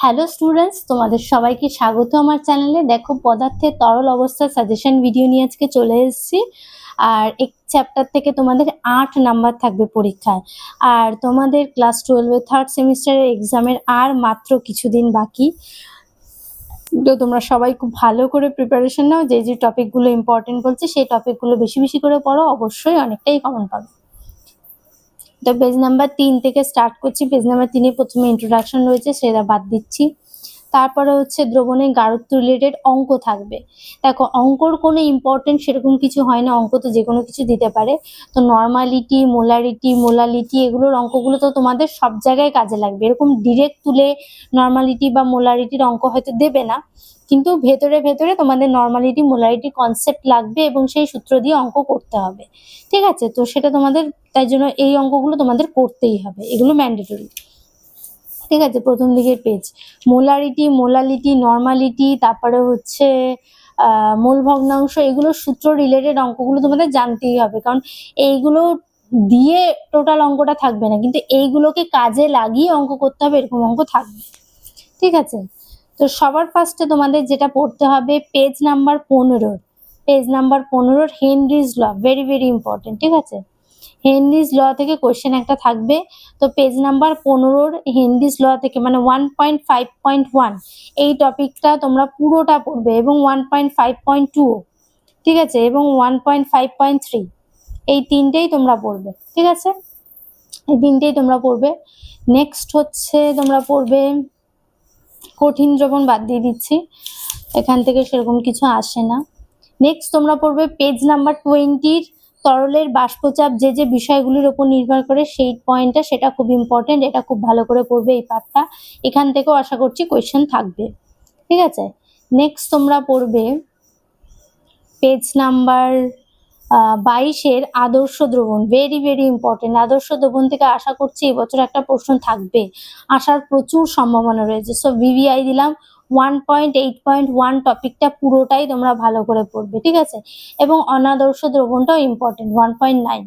Hello students, তোমাদের সবাইকে স্বাগত আমার চ্যানেলে। দেখো, পদার্থের তরল অবস্থার সাজেশন ভিডিও নিয়ে আজকে চলে এসেছি। আর এক চ্যাপ্টার থেকে তোমাদের 8 নাম্বার থাকবে পরীক্ষায়। আর তোমাদের ক্লাস 12-এর থার্ড সেমিস্টারের এক্সামের আর মাত্র কিছুদিন বাকি। তো তোমরা সবাই খুব ভালো করে প্রিপারেশন নাও। যে যে টপিকগুলো ইম্পর্টেন্ট বলছে সেই টপিকগুলো বেশি বেশি করে পড়ো, অবশ্যই অনেকটাই কমন পাবে। তো পেজ নাম্বার 3 থেকে স্টার্ট করছি। পেজ নাম্বার 3-এ প্রথমে ইন্ট্রোডাকশন রয়েছে, সেটা বাদ দিচ্ছি। তারপরে হচ্ছে দ্রবণের গাঢ়ত্ব রিলেটেড অঙ্ক থাকবে। দেখো, অঙ্কর কোনো ইম্পর্টেন্ট সেরকম কিছু হয় না, অঙ্ক তো যে কোনো কিছু দিতে পারে। তো নর্মালিটি, মোলালিটি এগুলোর অঙ্কগুলো তো তোমাদের সব জায়গায় কাজে লাগবে। এরকম ডিরেক্ট তুলে নর্মালিটি বা মোলারিটির অঙ্ক হয়তো দেবে না, কিন্তু ভেতরে ভেতরে তোমাদের নর্মালিটি মোলারিটি কনসেপ্ট লাগবে এবং সেই সূত্র দিয়ে অঙ্ক করতে হবে। ঠিক আছে, তো সেটা তোমাদের, তাই জন্য এই অঙ্কগুলো তোমাদের করতেই হবে, এগুলো ম্যান্ডেটরি। ঠিক আছে, প্রথম দিকের পেজ মোলারিটি, মোলালিটি, নর্মালিটি, তারপরে হচ্ছে মোল ভগ্নাংশ, এগুলো সূত্র রিলেটেড অঙ্কগুলো তোমাদের জানতেই হবে, কারণ এইগুলো দিয়ে টোটাল অঙ্কটা থাকবে না, কিন্তু এইগুলোকে কাজে লাগিয়ে অঙ্ক করতে হবে, এরকম অঙ্ক থাকবে। ঠিক আছে, তো সবার ফার্স্টে তোমাদের যেটা পড়তে হবে page number 15। Page number 15 Henry's law, very very important. ঠিক আছে, হেনরিজ ল থেকে কোশ্চেন একটা থাকবে। তো পেজ নাম্বার 15 হেনরিজ ল থেকে, মানে 1.5.1 এই টপিকটা তোমরা পুরোটা পড়বে, এবং 1.5.2, ঠিক আছে, এবং 1.5.3 এই তিনটেই তোমরা পড়বে। ঠিক আছে, এই তিনটেই তোমরা পড়বে। নেক্সট হচ্ছে তোমরা পড়বে কঠিন দ্রবণ, বাদ দিয়ে দিচ্ছি, এখান থেকে সেরকম কিছু আসে না। নেক্সট তোমরা পড়বে পেজ নাম্বার 20 তরলের বাষ্পচাপ, যে যে বিষয়গুলির উপর নির্ভর করে সেই পয়েন্টটা, সেটা খুব ইম্পর্টেন্ট, এটা খুব ভালো করে পড়বে এই পার্টটা। এখান থেকেও আশা করছি কোয়েশ্চেন থাকবে। ঠিক আছে, নেক্সট তোমরা পড়বে পেজ নাম্বার 22 আদর্শ দ্রবণ, ভেরি ভেরি ইম্পর্টেন্ট। আদর্শ দ্রবণ থেকে আশা করছি এবছর একটা প্রশ্ন থাকবে, আসার প্রচুর সম্ভাবনা রয়েছে। সো ভিভিআই দিলাম 1.8.1 টপিকটা পুরোটাই তোমরা ভালো করে পড়বে। ঠিক আছে, এবং অনাদর্শ দ্রবণটাও ইম্পর্টেন্ট 1.9।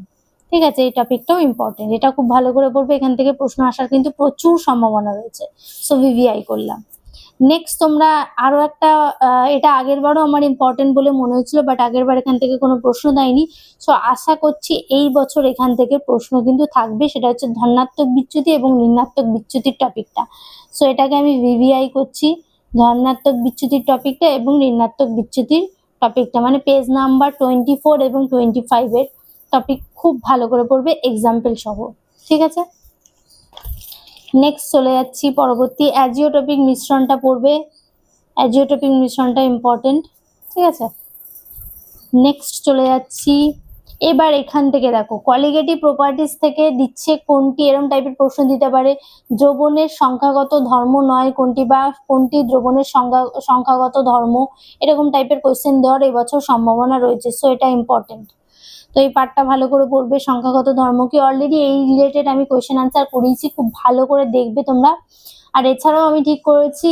ঠিক আছে, এই টপিকটাও ইম্পর্টেন্ট, এটা খুব ভালো করে পড়বে, এখান থেকে প্রশ্ন আসার কিন্তু প্রচুর সম্ভাবনা রয়েছে। সো ভিভিআই করলাম। নেক্সট তোমরা আরো একটা, এটা আগের বারও আমার ইম্পর্টেন্ট বলে মনে হচ্ছিল, বাট আগের বার এখান থেকে কোনো প্রশ্ন দেয়নি। সো আশা করছি এই বছর এখান থেকে প্রশ্ন কিন্তু থাকবে, সেটা হচ্ছে ধনাত্মক বিচ্যুতি এবং ঋণাত্মক বিচ্যুতির টপিকটা। সো এটাকে আমি ভিভিআই করছি, ধনাত্মক বিচ্যুতির টপিকটা এবং ঋণাত্মক বিচ্যুতির টপিকটা, মানে পেজ নাম্বার 24 এবং 25-এর টপিক খুব ভালো করে পড়বে এক্সাম্পল সহ। ঠিক আছে, নেক্সট চলে যাচ্ছি পরবর্তী অ্যাজিওটপিক মিশ্রণটা পড়বে, অ্যাজিওটপিক মিশ্রণটা ইম্পর্টেন্ট। ঠিক আছে, নেক্সট চলে যাচ্ছি। এবার এখান থেকে দেখো, কোয়ালিটেটিভ প্রপার্টিস থেকে দিচ্ছে কোনটি, এরকম টাইপের প্রশ্ন দিতে পারে। দ্রবণের সংখ্যাগত ধর্ম নয় কোনটি, বা কোনটি দ্রবণের সংখ্যাগত ধর্ম, এরকম টাইপের কোয়েশ্চেন দেওয়ার এবছর সম্ভাবনা রয়েছে। সো এটা ইম্পর্টেন্ট, তো এই পার্টটা ভালো করে পড়বে। সংখ্যাগত ধর্ম কি, অলরেডি এই রিলেটেড আমি কোয়েশ্চেন আনসার করিয়েছি, খুব ভালো করে দেখবে তোমরা। আর এছাড়াও আমি ঠিক করেছি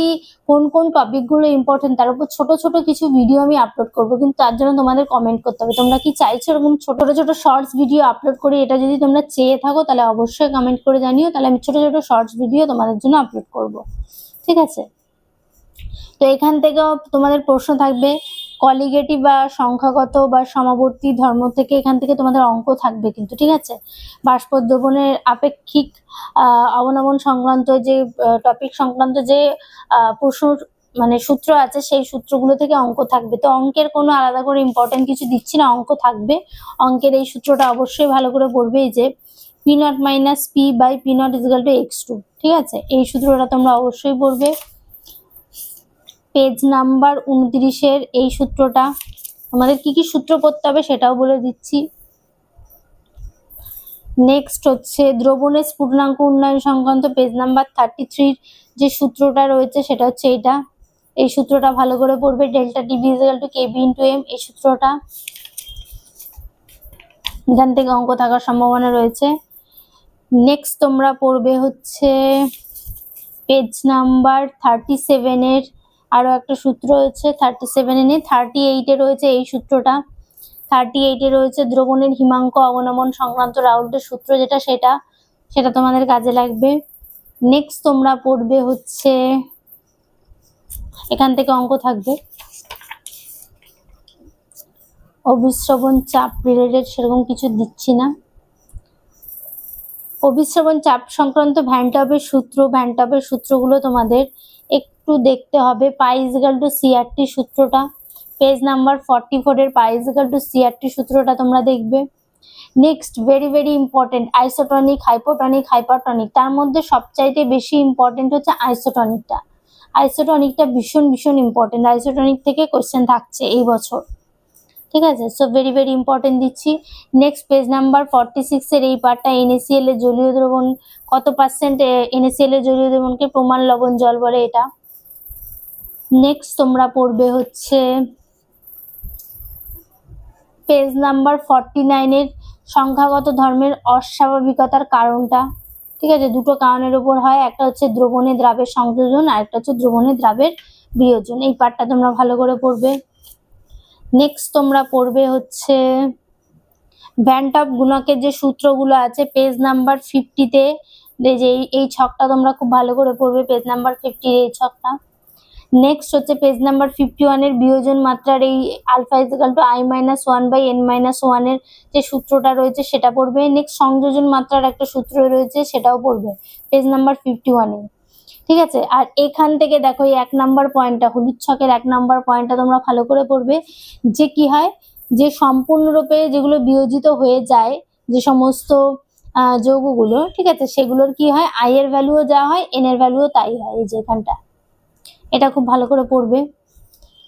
কোন কোন টপিকগুলো ইম্পর্টেন্ট, তার উপর ছোট ছোট কিছু ভিডিও আমি আপলোড করবো, কিন্তু তার জন্য তোমাদের কমেন্ট করতে হবে তোমরা কি চাইছো এরকম ছোট ছোট শর্টস ভিডিও আপলোড করি। এটা যদি তোমরা চেয়ে থাকো তাহলে অবশ্যই কমেন্ট করে জানিও, তাহলে আমি ছোট ছোট শর্টস ভিডিও তোমাদের জন্য আপলোড করব। ঠিক আছে, তো এখান থেকেও তোমাদের প্রশ্ন থাকবে কলিগেটিভ বা সংখ্যাগত বা সমাবর্তী ধর্ম থেকে, এখান থেকে তোমাদের অঙ্ক থাকবে কিন্তু। ঠিক আছে, বাষ্প দ্রবণের আপেক্ষিক অবনমন সংক্রান্ত যে টপিক সংক্রান্ত যে প্রশ্ন, মানে সূত্র আছে, সেই সূত্রগুলো থেকে অঙ্ক থাকবে। তো অঙ্কের কোনো আলাদা করে ইম্পর্টেন্ট কিছু দিচ্ছি না, অঙ্ক থাকবে। অঙ্কের এই সূত্রটা অবশ্যই ভালো করে পড়বে, এই যে P naught minus P by P naught equal to x2। ঠিক আছে, এই সূত্রটা তোমরা অবশ্যই পড়বে। পেজ নাম্বার 29-এর এই সূত্রটা, আমাদের কি কি সূত্র পড়তে হবে সেটাও বলে দিচ্ছি। নেক্সট হচ্ছে দ্রবণের স্ফুটনাঙ্ক উন্নয়ন সংক্রান্ত পেজ নাম্বার 33 যে সূত্রটা রয়েছে সেটা হচ্ছে এটা, এই সূত্রটা ভালো করে পড়বে। Delta TV equal to KB into M, এই সূত্রটা, এখান থেকে অঙ্ক থাকার সম্ভাবনা রয়েছে। নেক্সট তোমরা পড়বে হচ্ছে পেজ নাম্বার 37-এর আরো একটা সূত্র রয়েছে, 37-এ নেই, 38-এ রয়েছে এই সূত্রটা। 38-এ রয়েছে দ্রবণের হিমাঙ্ক অবনমন সংক্রান্ত রাউল্টের সূত্র, যেটা সেটা তোমাদের কাজে লাগবে। নেক্সট তোমরা পড়বে হচ্ছে এখান থেকে অঙ্ক থাকবে। অভিশ্রবণ চাপ রিলেটেড সেরকম কিছু দিচ্ছি না। অভিশ্রবণ চাপ সংক্রান্ত ভ্যান টবের সূত্রগুলো তোমাদের একটু দেখতে হবে। পাই ইজিক্যাল টু সিআরটি সূত্রটা, পেজ নাম্বার 44 এর পাই ইজিক্যাল টু সিআরটি সূত্রটা তোমরা দেখবে। Next very very important, isotonic, hypotonic, hypertonic. তার মধ্যে সবচাইতে বেশি ইম্পর্টেন্ট হচ্ছে আইসোটনিকটা। আইসোটনিকটা ভীষণ ভীষণ ইম্পর্টেন্ট। আইসোটনিক থেকে কোশ্চেন থাকছে এই বছর, ঠিক আছে? সো ভেরি ভেরি ইম্পর্টেন্ট দিচ্ছি। নেক্সট পেজ নাম্বার 46 এর এই পার্টটা, NaCl এর জলীয় দ্রবণ কত পার্সেন্ট NaCl এর জলীয় দ্রবণকে প্রমাণ লবণ জল বলে এটা। নেক্সট তোমরা পড়বে হচ্ছে পেজ নাম্বার 49 এর সংখ্যাগত ধর্মের অস্বাভাবিকতার কারণটা, ঠিক আছে? দুটো কারণের উপর হয়, একটা হচ্ছে দ্রবণে দ্রাবের সংযোজন আর একটা হচ্ছে দ্রবণে দ্রাবের বিয়োজন। এই পার্টটা তোমরা ভালো করে পড়বে। নেক্সট তোমরা পড়বে হচ্ছে ভ্যান টপ গুণকের যে সূত্রগুলো আছে পেজ নাম্বার 50-তে, যে এই ছকটা তোমরা খুব ভালো করে পড়বে, পেজ নাম্বার 50 এই ছকটা। নেক্সট হচ্ছে পেজ নাম্বার 51 এর বিয়োজন মাত্রার এই আলফা ইজিক্যাল টু i-1/n-1 এর যে সূত্রটা রয়েছে সেটা পড়বে। নেক্সট সংযোজন মাত্রার একটা সূত্র রয়েছে সেটাও পড়বে পেজ নাম্বার 51 এ, ঠিক আছে? আর এখান থেকে দেখো এই 1 নাম্বার পয়েন্টটা, হলুদ ছকের 1 নাম্বার পয়েন্টটা তোমরা ভালো করে পড়বে। যে কি হয়, যে সম্পূর্ণরূপে যেগুলো বিয়োজিত হয়ে যায় যে সমস্ত যৌগগুলো, ঠিক আছে, সেগুলোর কি হয়, আই এর ভ্যালুও যা হয় এন এর ভ্যালুও তাই হয়, এই যে এখানটা। এটা খুব ভালো করে পড়বে।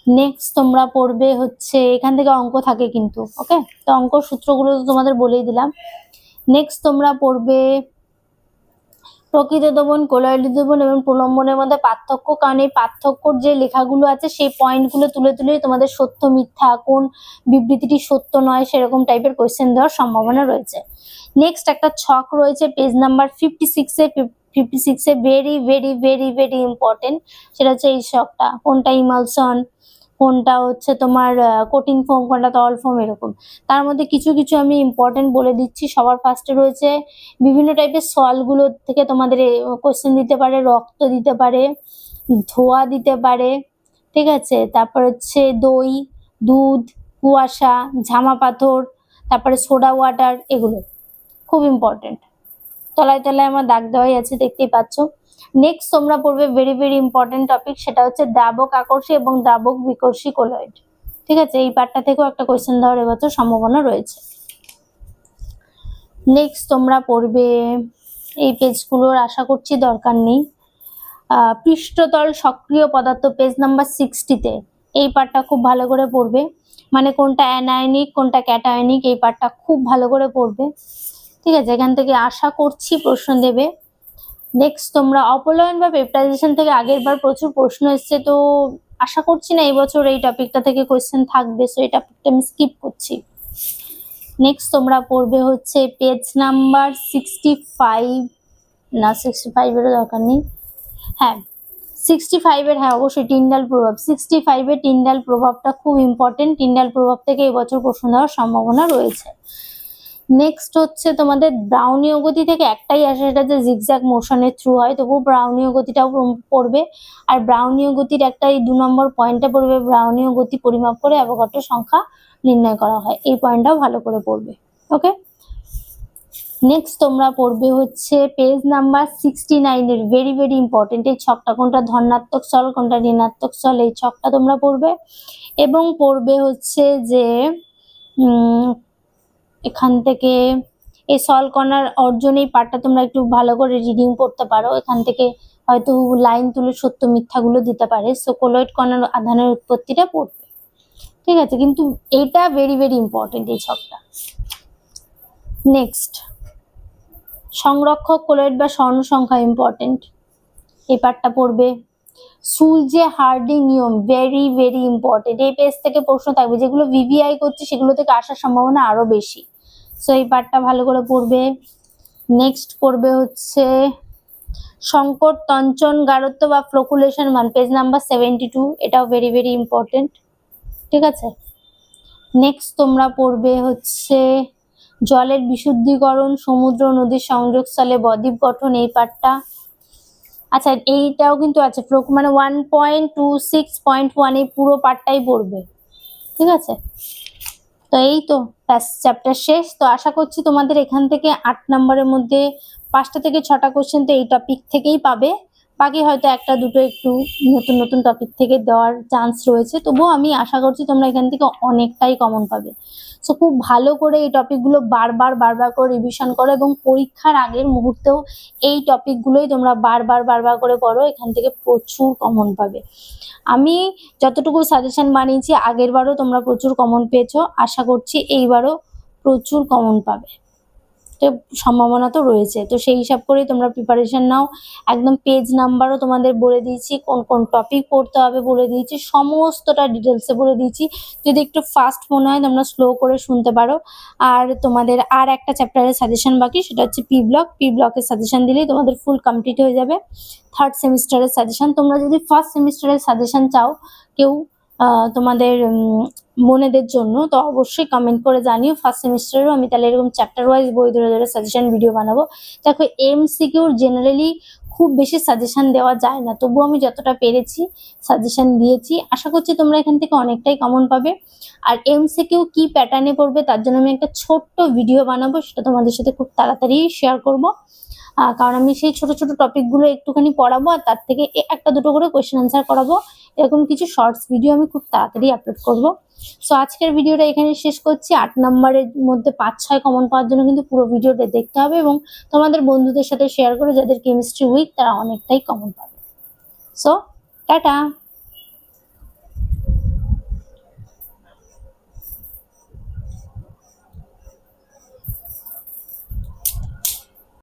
নেক্সট তোমরা পড়বে হচ্ছে, এখান থেকে অঙ্ক থাকে কিন্তু, ওকে? তো অঙ্ক সূত্রগুলো তো তোমাদের বলেই দিলাম। নেক্সট তোমরা পড়বে প্রকৃত দ্রবণ, কোলয়েড দ্রবণ এবং প্রলম্বনের মধ্যে পার্থক্য। কারণ এই পার্থক্যর যে লেখাগুলো আছে সেই পয়েন্টগুলো তুলে তুলে তোমাদের সত্য মিথ্যা, কোন বিবৃতিটি সত্য নয় সেরকম টাইপের কোয়েশ্চেন দেওয়ার সম্ভাবনা রয়েছে। নেক্সট একটা ছক রয়েছে page number 56 a very very very very important. সেটা হচ্ছে এই ছকটা, কোনটা ইমালশন, কোনটা হচ্ছে তোমার কঠিন ফোম, কোনটা তরল ফোম, এরকম। তার মধ্যে কিছু কিছু আমি ইম্পর্টেন্ট বলে দিচ্ছি। সবার ফার্স্টে রয়েছে বিভিন্ন টাইপের সলগুলো থেকে তোমাদের কোশ্চেন দিতে পারে, রক্ত দিতে পারে, ধোয়া দিতে পারে, ঠিক আছে? তারপর হচ্ছে দই, দুধ, কুয়াশা, ঝামা পাথর, তারপরে সোডা ওয়াটার, এগুলো খুব ইম্পর্টেন্ট। তলায় তলায় আমার দাগ দেওয়াই আছে, দেখতেই পাচ্ছ। নেক্সট তোমরা পড়বে ভেরি ভেরি ইম্পর্টেন্ট টপিক, সেটা হচ্ছে দ্রাবক আকর্ষী এবং দ্রাবক বিকর্ষী কোলয়েড, ঠিক আছে? এই পার্টটা থেকেও একটা কোয়েশ্চেন দেওয়ার এবছর সম্ভাবনা রয়েছে। নেক্সট তোমরা পড়বে, এই পেজগুলোর আশা করছি দরকার নেই, পৃষ্ঠতল সক্রিয় পদার্থ, পেজ নাম্বার 60-তে এই পার্টটা খুব ভালো করে পড়বে। মানে কোনটা অ্যানায়নিক কোনটা ক্যাটায়নিক, এই পার্টটা খুব ভালো করে পড়বে, ঠিক আছে? এখান থেকে আশা করছি প্রশ্ন দেবে। নেক্সট তোমরা অপলয়ন বা পেপটাইজেশন থেকে আগের বার প্রচুর প্রশ্ন এসছে, তো আশা করছি না এই বছর এই টপিকটা থেকে কোয়েশ্চেন থাকবে, সো এই টপিকটা আমি স্কিপ করছি। নেক্সট তোমরা পড়বে হচ্ছে পেজ নাম্বার 65, না 65 এরও দরকার নেই, হ্যাঁ 65 এর, হ্যাঁ অবশ্যই টিন্ডাল প্রভাব। 65 এর টিন্ডাল প্রভাবটা খুব ইম্পর্টেন্ট। টিন্ডাল প্রভাব থেকে এবছর প্রশ্ন দেওয়ার সম্ভাবনা রয়েছে। নেক্সট হচ্ছে তোমাদের ব্রাউনীয় গতি থেকে একটাই আসে, সেটা যে জিগজ্যাগ মোশনের থ্রু হয়, তবু ব্রাউনীয় গতিটাও পড়বে। আর ব্রাউনীয় গতির একটা এই 2 নম্বর পয়েন্টটা পড়বে, ব্রাউনীয় গতি পরিমাপ করে অ্যাভোগাড্রো সংখ্যা নির্ণয় করা হয়, এই পয়েন্টটাও ভালো করে পড়বে, ওকে? নেক্সট তোমরা পড়বে হচ্ছে পেজ নাম্বার 69 এর ভেরি ভেরি ইম্পর্টেন্ট এই ছকটা, কোনটা ধনাত্মক সল কোনটা ঋণাত্মক সল, এই ছকটা তোমরা পড়বে। এবং পড়বে হচ্ছে যে এখান থেকে এই সল কণার অর্জন, এই পার্টটা তোমরা একটু ভালো করে রিডিং করতে পারো, এখান থেকে হয়তো লাইন তুলে সত্য মিথ্যাগুলো দিতে পারে। সো কোলয়েড কণার আধানের উৎপত্তিটা পড়বে, ঠিক আছে? কিন্তু এটা ভেরি ভেরি ইম্পর্টেন্ট এই ছকটা। নেক্সট সংরক্ষক কোলয়েড বা স্বর্ণ সংখ্যা ইম্পর্টেন্ট, এই পার্টটা পড়বে। সুলজে হার্ডি নিয়ম ভেরি ভেরি ইম্পর্টেন্ট, এই পেজ থেকে প্রশ্ন থাকবে, যেগুলো ভিভিআই করছে সেগুলো থেকে আসার সম্ভাবনা আরো বেশি, সো এই পার্টটা ভালো করে পড়বে। নেক্সট পড়বে হচ্ছে সংকট তঞ্চন গাঢ়ত্ব বা ফ্লোকুলেশন মান, পেজ নাম্বার 72, এটাও ভেরি ভেরি ইম্পর্টেন্ট, ঠিক আছে? নেক্সট তোমরা পড়বে হচ্ছে জলের বিশুদ্ধীকরণ, সমুদ্র নদীর সংযোগস্থলে বদ্বীপ গঠন, এই পার্টটা। আচ্ছা এইটাও কিন্তু আছে ফ্লোক, মানে 1.26.1 এই পুরো পার্টটাই পড়বে, ঠিক আছে। তো এই তো ব্যাস চ্যাপ্টার শেষ। তো আশা করছি তোমাদের এখান থেকে 8 নম্বরের মধ্যে 5টা থেকে 6টা কোশ্চেন তো এই টপিক থেকেই পাবে, বাকি হয়তো একটা দুটো একটু নতুন নতুন টপিক থেকে দেওয়ার চান্স রয়েছে, তবুও আমি আশা করছি তোমরা এখান থেকে অনেকটাই কমন পাবে। সো খুব ভালো করে এই টপিকগুলো বারবার বারবার করে রিভিশন করো এবং পরীক্ষার আগের মুহূর্তেও এই টপিকগুলোই তোমরা বারবার বারবার করে করো, এখান থেকে প্রচুর কমন পাবে। আমি যতটুকু সাজেশন বানিয়েছি আগের বারও তোমরা প্রচুর কমন পেয়েছো, আশা করছি এইবারও প্রচুর কমন পাবে, তো সম্ভাবনা তো রয়েছে। তো সেই হিসাব করেই তোমরা প্রিপারেশন নাও। একদম পেজ নাম্বারও তোমাদের বলে দিয়েছি, কোন কোন টপিক পড়তে হবে বলে দিয়েছি, সমস্তটা ডিটেলসে বলে দিয়েছি। যদি একটু ফাস্ট মনে হয় তোমরা স্লো করে শুনতে পারো। আর তোমাদের আর একটা চ্যাপ্টারের সাজেশন বাকি, সেটা হচ্ছে পি ব্লকের সাজেশন দিলেই তোমাদের ফুল কমপ্লিট হয়ে যাবে। 3rd সেমিস্টারের সাজেশন, তোমরা যদি 1st সেমিস্টারের সাজেশন চাও কেউ তোমাদের মনেদের জন্য, তো অবশ্যই কমেন্ট করে জানিও। 1st সেমিস্টারেরও আমি তাহলে এরকম চ্যাপ্টার ওয়াইজ বই ধরে ধরে সাজেশন ভিডিও বানাবো। দেখো এমসিকিউর জেনারেলি খুব বেশি সাজেশন দেওয়া যায় না, তবুও আমি যতটা পেরেছি সাজেশন দিয়েছি। আশা করছি তোমরা এখান থেকে অনেকটাই কমন পাবে। আর এমসিকিউ কি প্যাটার্নে পড়বে তার জন্য আমি একটা ছোট্ট ভিডিও বানাবো, সেটা তোমাদের সাথে খুব তাড়াতাড়ি শেয়ার করবো। কারণ আমি সেই ছোট ছোট টপিকগুলো একটুখানি পড়াবো আর তার থেকে একটা দুটো করে কোয়েশ্চেন আনসার করাবো, এরকম কিছু শর্টস ভিডিও আমি খুব তাড়াতাড়ি আপলোড করবো। সো আজকের ভিডিওটা এখানে শেষ করছি। 8 নম্বরের মধ্যে 5-6 কমন পাওয়ার জন্য কিন্তু পুরো ভিডিওটা দেখতে হবে এবং তোমাদের বন্ধুদের সাথে শেয়ার করে, যাদের কেমিস্ট্রি উইক তারা অনেকটাই কমন পাবে। So tata.